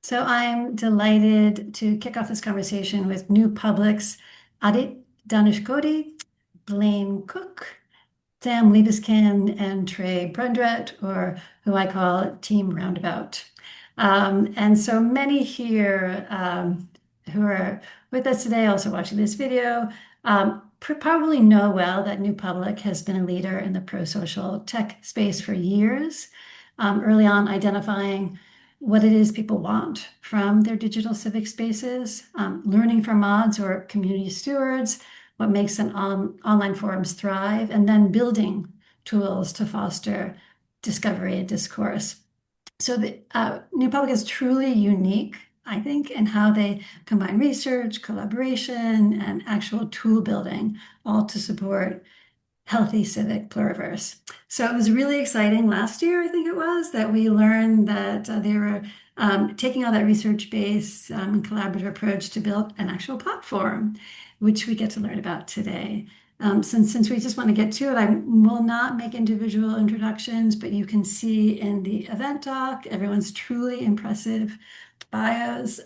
So I'm delighted to kick off this conversation with New Public's Adit Dhanushkodi, Blaine Cook, Sam Liebeskind, and Trei Brundrett, or who I call Team Roundabout. And so many here who are with us today, also watching this video, probably know well that New Public has been a leader in the pro-social tech space for years, early on identifying what it is people want from their digital civic spaces, learning from mods or community stewards, what makes online forums thrive, and then building tools to foster discovery and discourse. So the New Public is truly unique, I think, in how they combine research, collaboration, and actual tool building, all to support healthy civic pluriverse. So it was really exciting last year, I think it was, that we learned that they were taking all that research base and collaborative approach to build an actual platform, which we get to learn about today. Since we just want to get to it, I will not make individual introductions, but you can see in the event doc, everyone's truly impressive bios.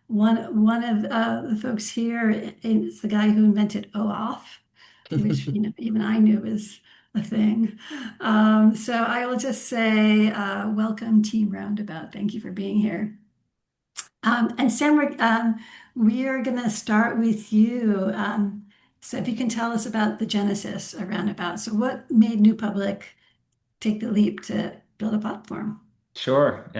One of the folks here is the guy who invented OAuth, which even I knew was a thing. So I will just say, welcome, Team Roundabout. Thank you for being here. And Sam, we are going to start with you. So if you can tell us about the genesis of Roundabout. So what made New Public take the leap to build a platform? Sure.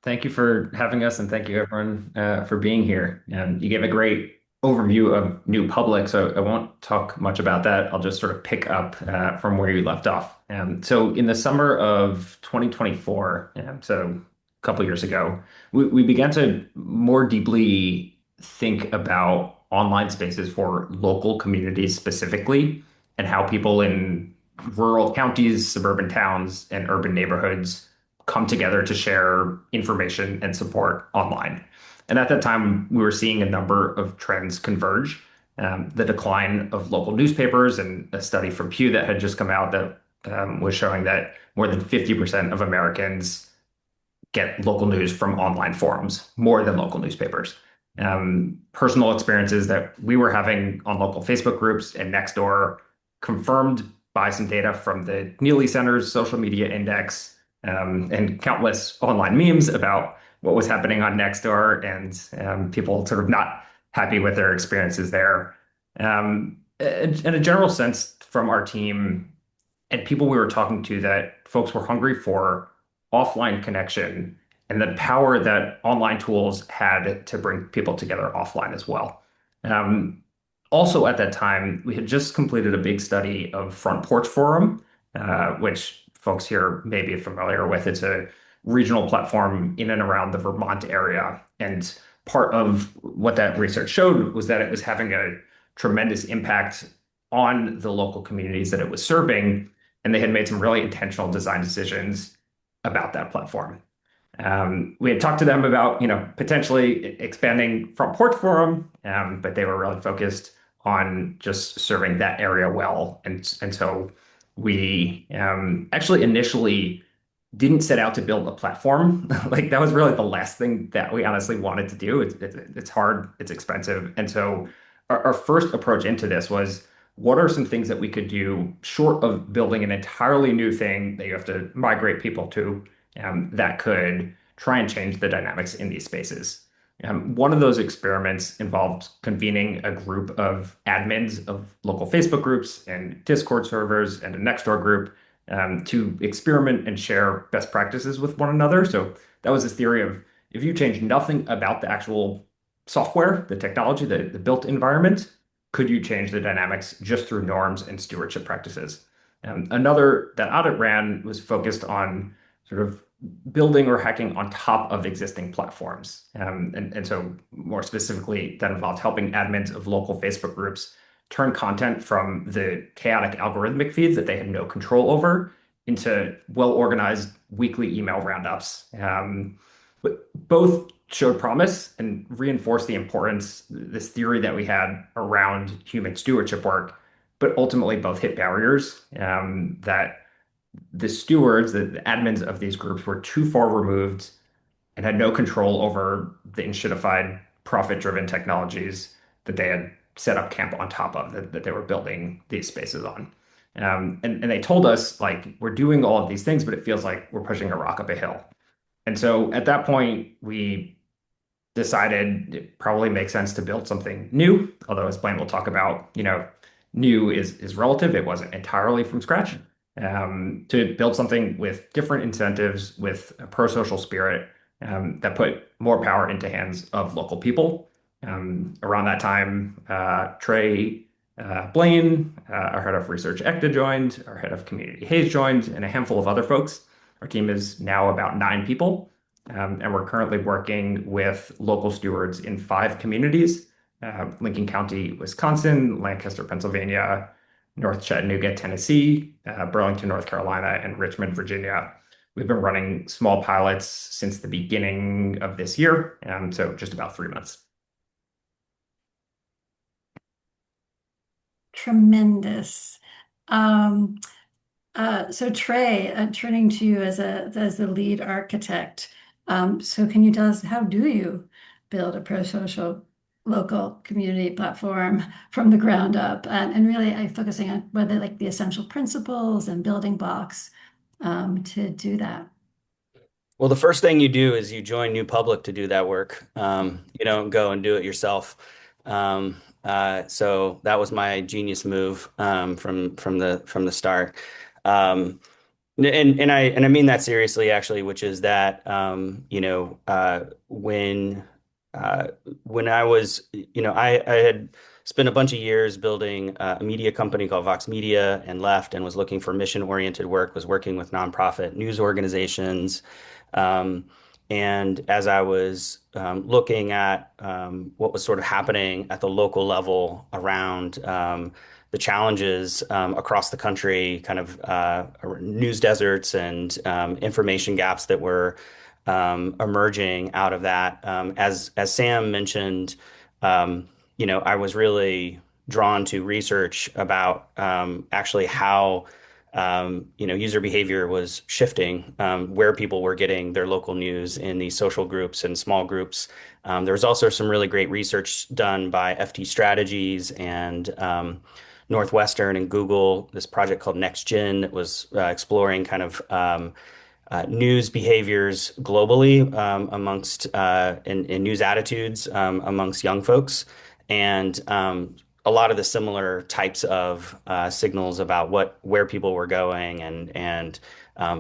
Thank you for having us, and thank you everyone for being here. You gave a great overview of New Public, so I won't talk much about that. I'll just sort of pick up from where you left off. So in the summer of 2024, so a couple years ago, we began to more deeply think about online spaces for local communities specifically, and how people in rural counties, suburban towns, and urban neighborhoods come together to share information and support online. And at that time, we were seeing a number of trends converge. The decline of local newspapers, and a study from Pew that had just come out that was showing that more than 50% of Americans get local news from online forums, more than local newspapers. Personal experiences that we were having on local Facebook groups and Nextdoor, confirmed by some data from the Neely Center's social media index, and countless online memes about what was happening on Nextdoor, and people sort of not happy with their experiences there. In a general sense from our team and people we were talking to, that folks were hungry for offline connection and the power that online tools had to bring people together offline as well. Um, Also at that time, we had just completed a big study of Front Porch Forum, which folks here may be familiar with. It's a regional platform in and around the Vermont area. And part of what that research showed was that it was having a tremendous impact on the local communities that it was serving. And they had made some really intentional design decisions about that platform. We had talked to them about, potentially expanding Front Porch Forum, but they were really focused on just serving that area well. And so we actually initially didn't set out to build a platform. Like that was really the last thing that we honestly wanted to do. It's hard, it's expensive. And so our first approach into this was, what are some things that we could do short of building an entirely new thing that you have to migrate people to, that could try and change the dynamics in these spaces. One of those experiments involved convening a group of admins of local Facebook groups and Discord servers and a Nextdoor group, to experiment and share best practices with one another. So that was this theory of, if you change nothing about the actual software, the technology, the built environment, could you change the dynamics just through norms and stewardship practices? Another that Audit ran was focused on sort of building or hacking on top of existing platforms. And so more specifically, that involved helping admins of local Facebook groups turn content from the chaotic algorithmic feeds that they had no control over into well-organized weekly email roundups. But both showed promise and reinforced the importance, this theory that we had around human stewardship work, but ultimately both hit barriers, that the stewards, the admins of these groups, were too far removed and had no control over the enshittified, profit-driven technologies that they had set up camp on top of, that they were building these spaces on. And they told us, like, we're doing all of these things, but it feels like we're pushing a rock up a hill. And so at that point, we decided it probably makes sense to build something new. Although, as Blaine will talk about, new is relative. It wasn't entirely from scratch. To build something with different incentives, with a pro-social spirit, that put more power into hands of local people. Around that time, Trei Blaine, our head of research, ECTA joined, our head of community Hayes joined, and a handful of other folks. Our team is now about 9 people. And we're currently working with local stewards in 5 communities: Lincoln County, Wisconsin, Lancaster, Pennsylvania, North Chattanooga, Tennessee, Burlington, North Carolina, and Richmond, Virginia. We've been running small pilots since the beginning of this year, so just about 3 months. Tremendous. Um, so Trey, turning to you as the lead architect, so can you tell us, how do you build a pro-social local community platform from the ground up, and really focusing on whether like the essential principles and building blocks to do that? Well, the first thing you do is you join New Public to do that work. You don't go and do it yourself. So that was my genius move from the start. Um, and I mean that seriously, actually, which is that uh, when I was I had spent a bunch of years building a media company called Vox Media and left and was looking for mission-oriented work, was working with nonprofit news organizations. Um, and as I was looking at what was sort of happening at the local level around the challenges across the country, kind of news deserts and information gaps that were emerging out of that. As Sam mentioned, I was really drawn to research about actually how user behavior was shifting, where people were getting their local news in these social groups and small groups. There was also some really great research done by FT Strategies and Northwestern and Google, this project called NextGen that was exploring kind of news behaviors globally amongst in news attitudes amongst young folks, and a lot of the similar types of signals about where people were going, and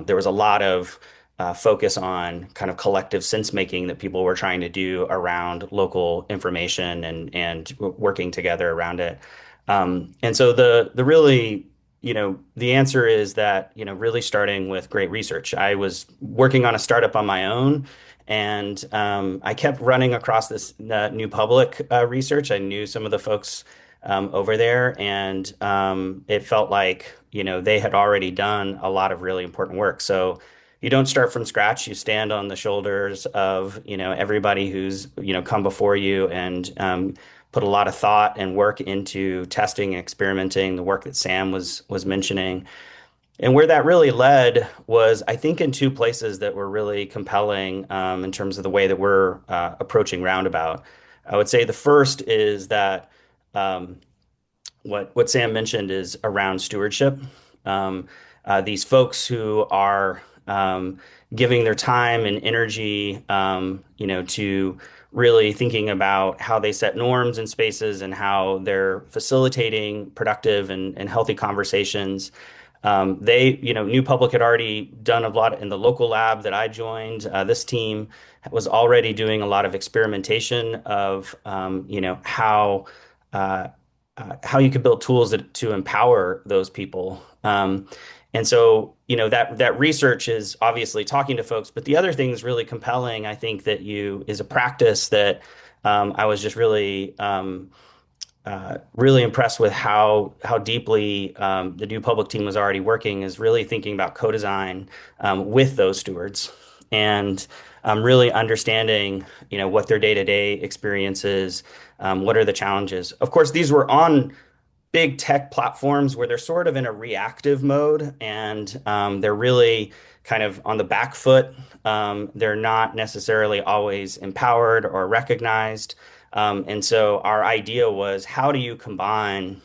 there was a lot of focus on kind of collective sense making that people were trying to do around local information and working together around it. And so the really the answer is that, really starting with great research. I was working on a startup on my own, and I kept running across this New Public research. I knew some of the folks over there, and it felt like, they had already done a lot of really important work. So you don't start from scratch. You stand on the shoulders of, everybody who's, come before you, and put a lot of thought and work into testing and experimenting, the work that Sam was mentioning. And where that really led was, I think, in 2 places that were really compelling in terms of the way that we're approaching Roundabout. I would say the first is that um, what Sam mentioned is around stewardship. Um, these folks who are giving their time and energy, to really thinking about how they set norms in spaces and how they're facilitating productive and healthy conversations. New Public had already done a lot in the local lab that I joined. This team was already doing a lot of experimentation of, uh, how you could build tools to empower those people. And so, that research is obviously talking to folks, but the other thing is really compelling, I think, that is a practice that I was just really impressed with how deeply the New Public team was already working, is really thinking about co-design with those stewards, and really understanding what their day-to-day experience is, what are the challenges. Of course, these were on big tech platforms where they're sort of in a reactive mode, and they're really kind of on the back foot. They're not necessarily always empowered or recognized. And so our idea was, how do you combine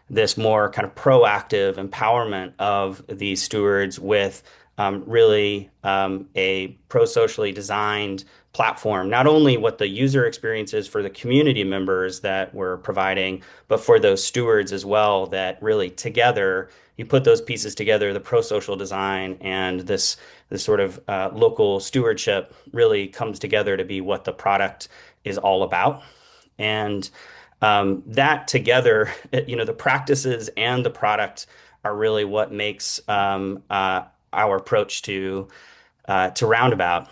this more kind of proactive empowerment of these stewards with really a pro-socially designed platform, not only what the user experience is for the community members that we're providing, but for those stewards as well, that really together, you put those pieces together, the pro-social design and this sort of local stewardship really comes together to be what the product is all about. And that together, the practices and the product are really what makes our approach to Roundabout.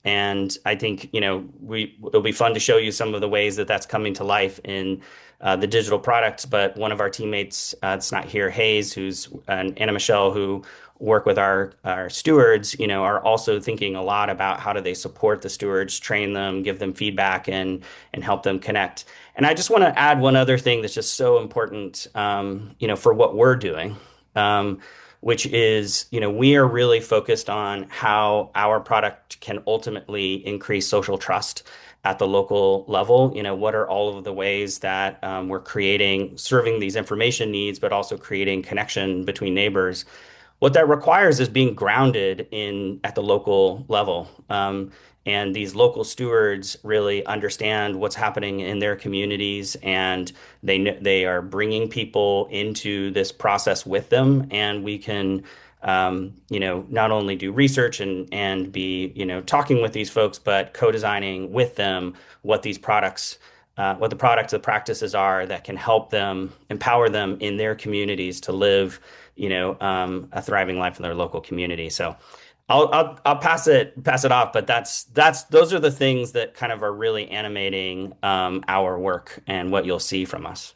And I think, it'll be fun to show you some of the ways that that's coming to life in the digital products. But one of our teammates, it's not here, Hayes, who's and Anna Michelle, who work with our stewards, are also thinking a lot about how do they support the stewards, train them, give them feedback, and help them connect. And I just want to add one other thing that's just so important, for what we're doing. Which is, we are really focused on how our product can ultimately increase social trust at the local level. What are all of the ways that we're serving these information needs, but also creating connection between neighbors. What that requires is being grounded at the local level. And these local stewards really understand what's happening in their communities, and they are bringing people into this process with them. And we can, not only do research and be, talking with these folks, but co-designing with them what these products, what the products, the practices are that can help them, empower them in their communities to live, a thriving life in their local community. So I'll pass it off, but those are the things that kind of are really animating our work and what you'll see from us.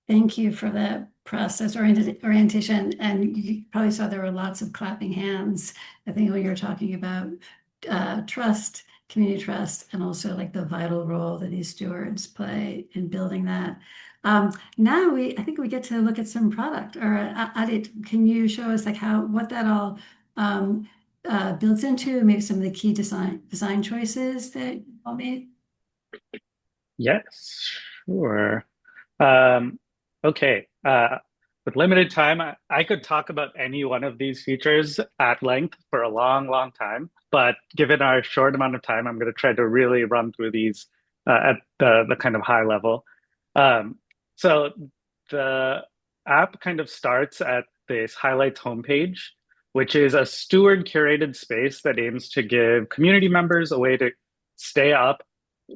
Thank you for that process orientation. And you probably saw there were lots of clapping hands. I think when you're talking about trust, community trust, and also like the vital role that these stewards play in building that. Now I think we get to look at some product. Or Adit, can you show us like what that all builds into? Maybe some of the key design choices that you all made. Yes, sure. Okay. With limited time, I could talk about any one of these features at length for a long, long time. But given our short amount of time, I'm going to try to really run through these at the kind of high level. So the app kind of starts at this highlights homepage, which is a steward curated space that aims to give community members a way to stay up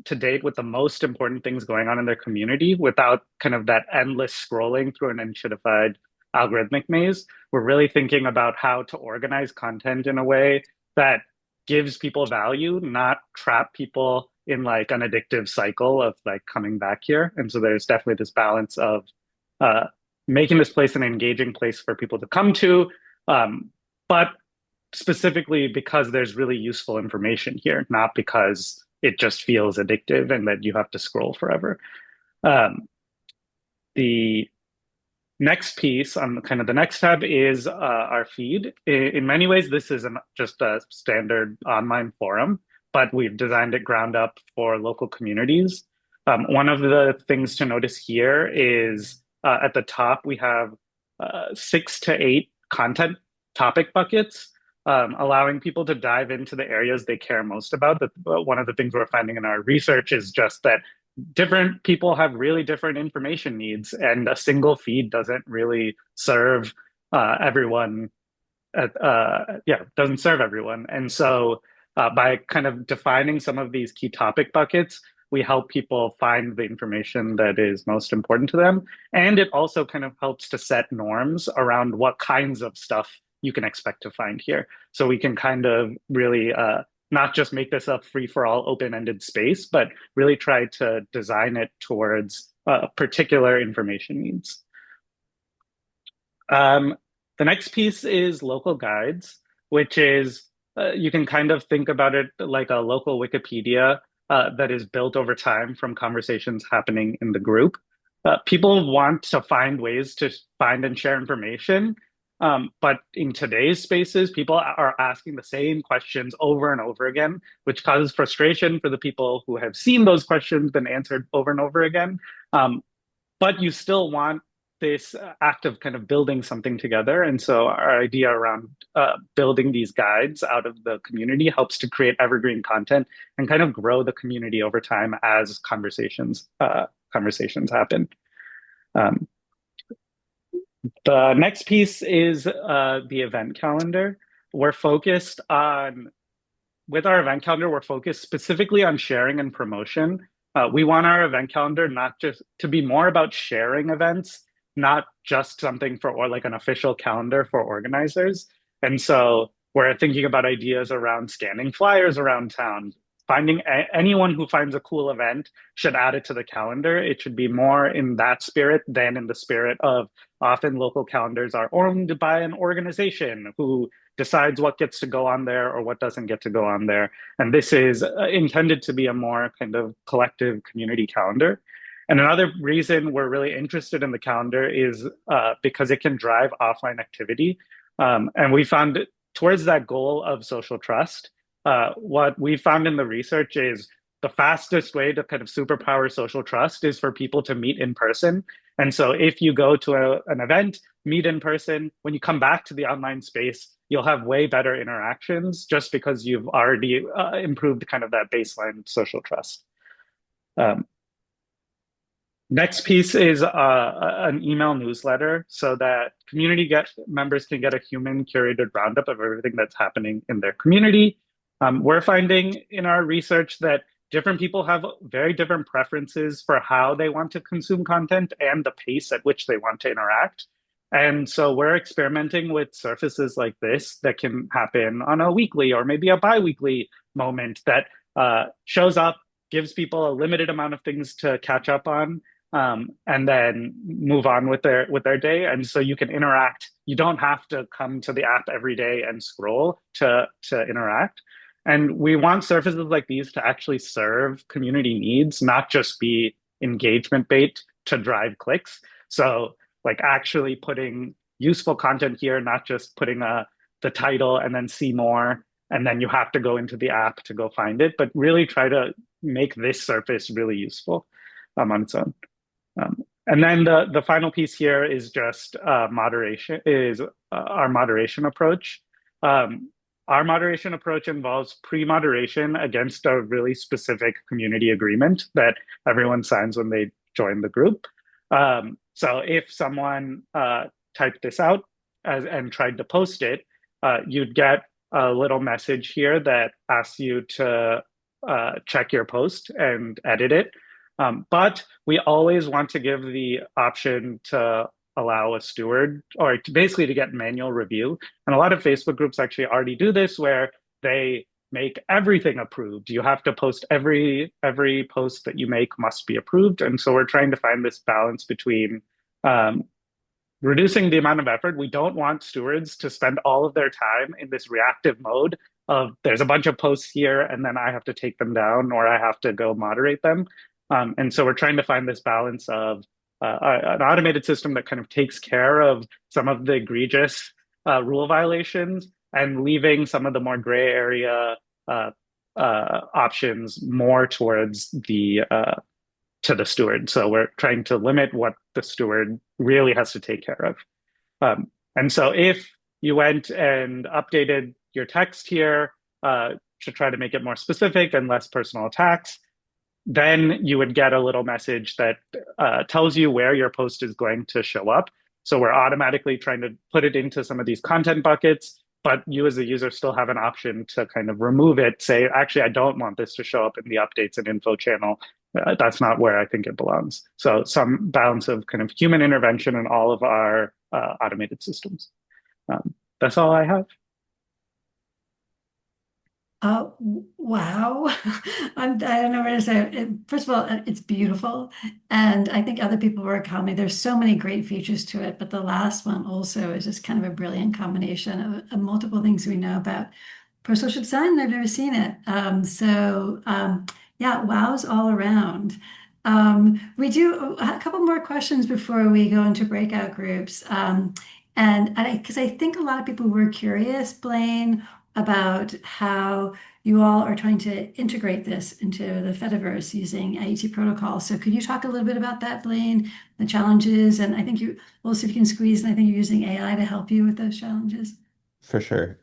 to date with the most important things going on in their community without kind of that endless scrolling through an enshittified algorithmic maze. We're really thinking about how to organize content in a way that gives people value, not trap people in like an addictive cycle of like coming back here. And so there's definitely this balance of making this place an engaging place for people to come to, but specifically because there's really useful information here, not because it just feels addictive and that you have to scroll forever. The next piece on kind of the next tab is our feed. In many ways, this isn't just a standard online forum, but we've designed it ground up for local communities. One of the things to notice here is at the top, we have 6 to 8 content topic buckets, allowing people to dive into the areas they care most about. One of the things we're finding in our research is just that different people have really different information needs, and a single feed doesn't really serve everyone. Doesn't serve everyone. And so by kind of defining some of these key topic buckets, we help people find the information that is most important to them. And it also kind of helps to set norms around what kinds of stuff you can expect to find here. So we can kind of really not just make this a free-for-all open-ended space, but really try to design it towards particular information needs. The next piece is local guides, which is you can kind of think about it like a local Wikipedia that is built over time from conversations happening in the group. People want to find ways to find and share information, But in today's spaces, people are asking the same questions over and over again, which causes frustration for the people who have seen those questions been answered over and over again. But you still want this act of kind of building something together. And so our idea around building these guides out of the community helps to create evergreen content and kind of grow the community over time as conversations happen. The next piece is the event calendar. With our event calendar, we're focused specifically on sharing and promotion. We want our event calendar not just to be more about sharing events, not just something or like an official calendar for organizers. And so we're thinking about ideas around scanning flyers around town. Finding anyone who finds a cool event should add it to the calendar. It should be more in that spirit than in the spirit of often local calendars are owned by an organization who decides what gets to go on there or what doesn't get to go on there. And this is intended to be a more kind of collective community calendar. And another reason we're really interested in the calendar is because it can drive offline activity. And we found towards that goal of social trust, what we found in the research is the fastest way to kind of superpower social trust is for people to meet in person. And so if you go to an event, meet in person, when you come back to the online space, you'll have way better interactions just because you've already improved kind of that baseline social trust. Next piece is an email newsletter so that community members can get a human curated roundup of everything that's happening in their community. We're finding in our research that different people have very different preferences for how they want to consume content and the pace at which they want to interact. And so we're experimenting with surfaces like this that can happen on a weekly or maybe a bi-weekly moment that shows up, gives people a limited amount of things to catch up on, and then move on with their day. And so you can interact. You don't have to come to the app every day and scroll to interact. And we want surfaces like these to actually serve community needs, not just be engagement bait to drive clicks. So like actually putting useful content here, not just putting the title and then see more, and then you have to go into the app to go find it, but really try to make this surface really useful on its own. And then the final piece here is just moderation, is our moderation approach. Our moderation approach involves pre-moderation against a really specific community agreement that everyone signs when they join the group. So if someone typed this out and tried to post it, you'd get a little message here that asks you to check your post and edit it. But we always want to give the option to allow a steward or basically to get manual review. And a lot of Facebook groups actually already do this where they make everything approved. You have to post every post that you make must be approved. And so we're trying to find this balance between reducing the amount of effort. We don't want stewards to spend all of their time in this reactive mode of there's a bunch of posts here and then I have to take them down or I have to go moderate them. And so we're trying to find this balance of an automated system that kind of takes care of some of the egregious rule violations and leaving some of the more gray area options more towards to the steward. So we're trying to limit what the steward really has to take care of. And so if you went and updated your text here to try to make it more specific and less personal attacks, then you would get a little message that tells you where your post is going to show up. So we're automatically trying to put it into some of these content buckets, but you as a user still have an option to kind of remove it, say, actually, I don't want this to show up in the updates and info channel. That's not where I think it belongs. So some balance of kind of human intervention in all of our automated systems. That's all I have. Wow. I don't know where to say. First of all, it's beautiful. And I think other people were telling me there's so many great features to it. But the last one also is just kind of a brilliant combination of multiple things we know about prosocial design. I've never seen it. Yeah, wows all around. We do a couple more questions before we go into breakout groups. And because I think a lot of people were curious, Blaine, about how you all are trying to integrate this into the Fediverse using IET protocol. So could you talk a little bit about that, Blaine, the challenges? And I think we'll see if you can squeeze, and I think you're using AI to help you with those challenges. For sure.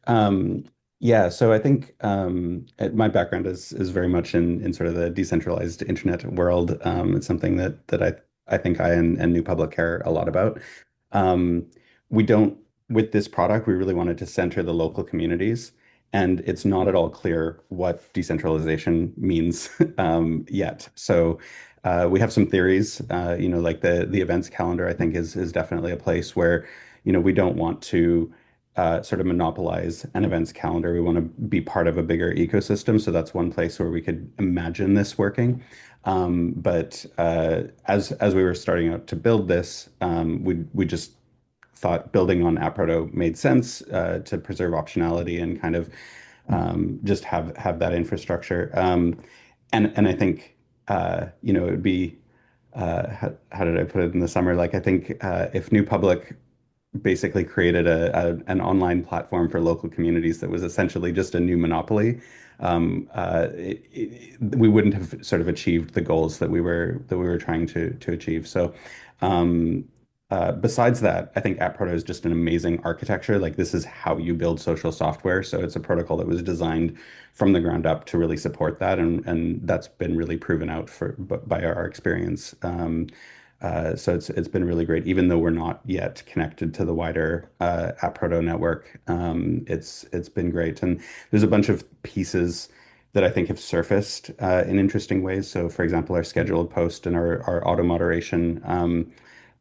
Yeah, so I think my background is very much in sort of the decentralized internet world. It's something that I think I and New Public care a lot about. Um, we don't with this product, we really wanted to center the local communities, and it's not at all clear what decentralization means yet. So we have some theories. Like the events calendar, I think is definitely a place where we don't want to sort of monopolize an events calendar. We want to be part of a bigger ecosystem. So that's one place where we could imagine this working. But as we were starting out to build this, we just thought building on App Proto made sense to preserve optionality and kind of just have that infrastructure. And I think it would be how did I put it in the summer? Like I think if New Public basically created an online platform for local communities that was essentially just a new monopoly, we wouldn't have sort of achieved the goals that we were trying to achieve. So, besides that, I think App Proto is just an amazing architecture. Like this is how you build social software. So it's a protocol that was designed from the ground up to really support that, and that's been really proven out by our experience. So it's been really great, even though we're not yet connected to the wider App Proto network. It's been great, and there's a bunch of pieces that I think have surfaced in interesting ways. So, for example, our scheduled post and our auto moderation,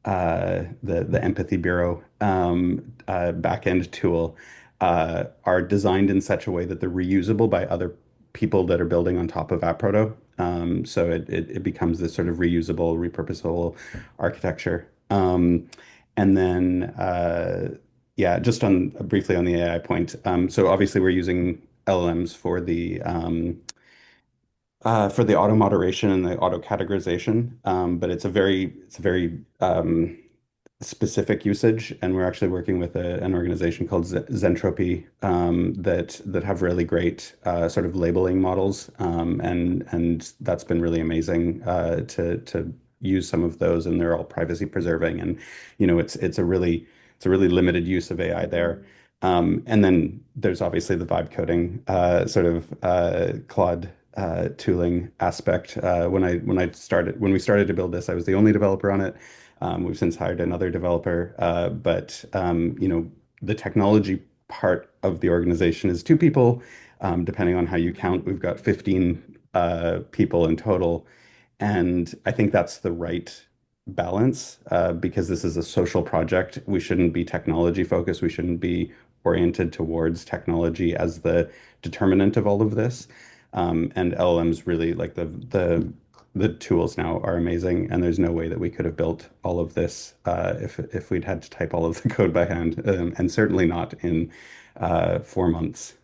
the Empathy Bureau backend tool are designed in such a way that they're reusable by other people that are building on top of App Proto. So it becomes this sort of reusable, repurposable architecture. And then, yeah, just on briefly on the AI point. So obviously we're using LLMs for the auto moderation and the auto categorization, but it's a very specific usage, and we're actually working with an organization called Zentropy that have really great sort of labeling models, and that's been really amazing to use some of those, and they're all privacy preserving, and it's a really limited use of AI there. And then there's obviously the vibe coding sort of Claude tooling aspect. When we started to build this, I was the only developer on it. We've since hired another developer, but the technology part of the organization is two people. Depending on how you count, we've got 15 people in total, and I think that's the right balance because this is a social project. We shouldn't be technology focused. We shouldn't be oriented towards technology as the determinant of all of this. And LLMs really like the tools now are amazing, and there's no way that we could have built all of this if we'd had to type all of the code by hand, and certainly not in 4 months,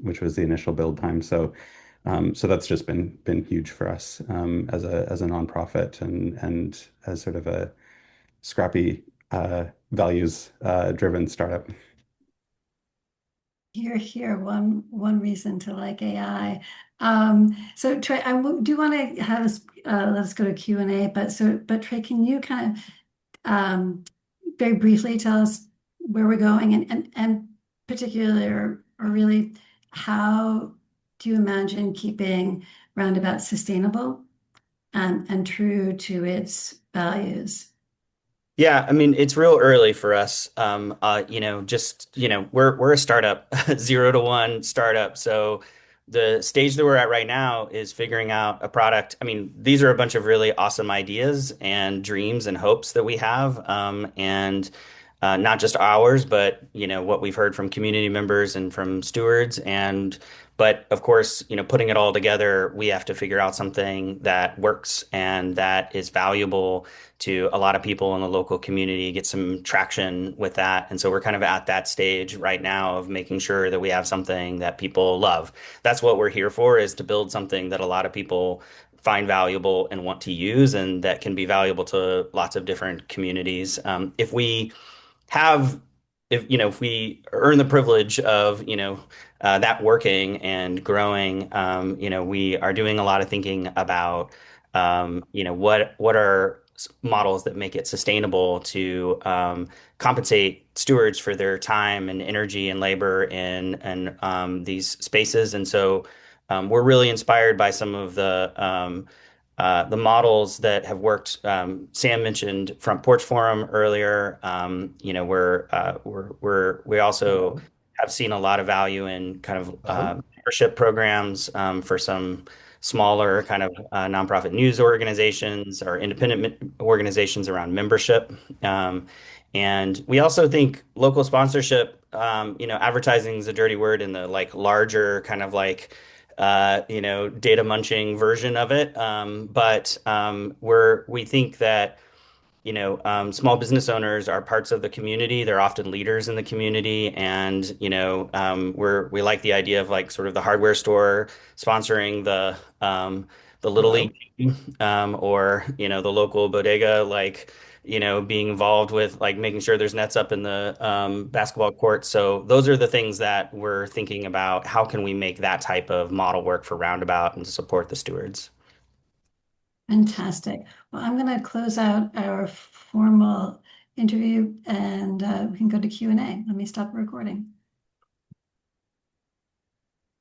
which was the initial build time. So that's just been huge for us as a nonprofit and as sort of a scrappy values driven startup. Here, one reason to like AI. So Trey, do want to have us let us go to Q&A, but Trey, can you kind of very briefly tell us where we're going and particularly or really how do you imagine keeping Roundabout sustainable and true to its values? Yeah, I mean, it's real early for us. We're a startup, 0 to 1 startup. So the stage that we're at right now is figuring out a product. I mean, these are a bunch of really awesome ideas and dreams and hopes that we have, and not just ours, but what we've heard from community members and from stewards. But of course, putting it all together, we have to figure out something that works and that is valuable to a lot of people in the local community, get some traction with that. And so we're kind of at that stage right now of making sure that we have something that people love. That's what we're here for, is to build something that a lot of people find valuable and want to use, and that can be valuable to lots of different communities. If we have, if we earn the privilege of, that working and growing, we are doing a lot of thinking about, what are models that make it sustainable to compensate stewards for their time and energy and labor in these spaces. And so we're really inspired by some of the models that have worked. Sam mentioned Front Porch Forum earlier. We also have seen a lot of value in kind of membership programs for some smaller kind of nonprofit news organizations or independent organizations around membership. And we also think local sponsorship, advertising is a dirty word in the like larger kind of like data munching version of it. We think that, small business owners are parts of the community. They're often leaders in the community. And, we like the idea of like sort of the hardware store sponsoring the Little League team, or, the local bodega, like, being involved with like making sure there's nets up in the basketball court. So those are the things that we're thinking about. How can we make that type of model work for Roundabout and to support the stewards? Fantastic. Well, I'm going to close out our formal interview and we can go to Q&A. Let me stop recording.